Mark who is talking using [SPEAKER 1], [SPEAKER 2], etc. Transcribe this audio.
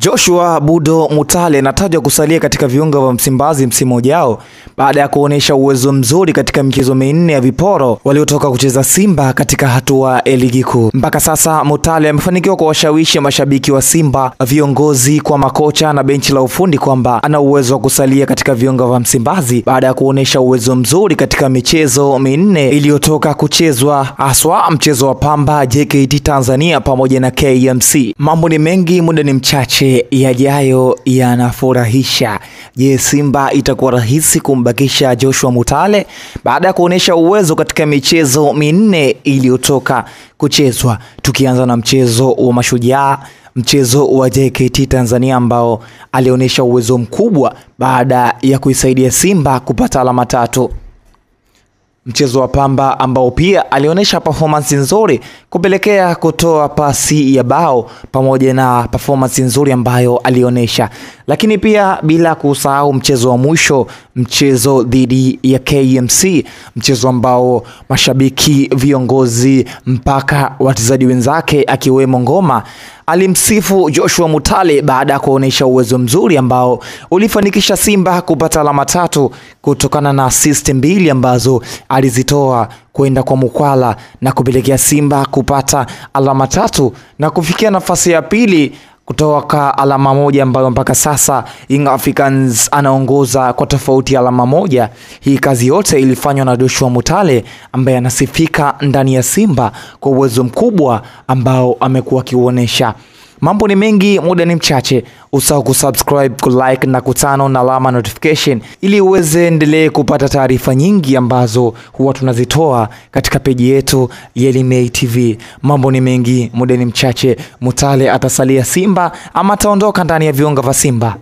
[SPEAKER 1] Joshua Budo Mutale anatajwa kusalia katika viunga vya Msimbazi msimu ujao baada ya kuonesha uwezo mzuri katika michezo minne ya viporo waliotoka kucheza Simba katika hatua ya ligi kuu. Mpaka sasa Mutale amefanikiwa kuwashawishi mashabiki wa Simba, viongozi, kwa makocha na benchi la ufundi kwamba ana uwezo wa kusalia katika viunga vya Msimbazi baada ya kuonesha uwezo mzuri katika michezo minne iliyotoka kuchezwa, haswa mchezo wa Pamba, JKT Tanzania pamoja na KMC. Mambo ni mengi, muda ni mchache. Yajayo yanafurahisha. Je, Simba itakuwa rahisi kumbakisha Joshua Mutale baada ya kuonesha uwezo katika michezo minne iliyotoka kuchezwa? Tukianza na mchezo wa Mashujaa, mchezo wa JKT Tanzania ambao alionesha uwezo mkubwa baada ya kuisaidia Simba kupata alama 3. Mchezo wa Pamba ambao pia alionyesha performance nzuri kupelekea kutoa pasi ya bao pamoja na performance nzuri ambayo alionyesha. Lakini pia bila kusahau mchezo wa mwisho, mchezo dhidi ya KMC, mchezo ambao mashabiki, viongozi mpaka wachezaji wenzake akiwemo Ngoma alimsifu Joshua Mutale baada ya kuonesha uwezo mzuri ambao ulifanikisha Simba kupata alama 3 kutokana na assist 2 ambazo alizitoa kwenda kwa Mukwala na kupelekea Simba kupata alama 3 na kufikia nafasi ya pili kutoka alama 1 ambayo mpaka sasa Young Africans anaongoza kwa tofauti alama 1. Hii kazi yote ilifanywa na Joshua Mutale ambaye anasifika ndani ya Simba kwa uwezo mkubwa ambao amekuwa akiuonesha. Mambo ni mengi, muda ni mchache. Usahau kusubscribe, kulike na kutano na alama notification ili uweze endelee kupata taarifa nyingi ambazo huwa tunazitoa katika peji yetu ya Elimay TV. Mambo ni mengi, muda ni mchache. Mutale atasalia Simba ama ataondoka ndani ya viunga vya Simba?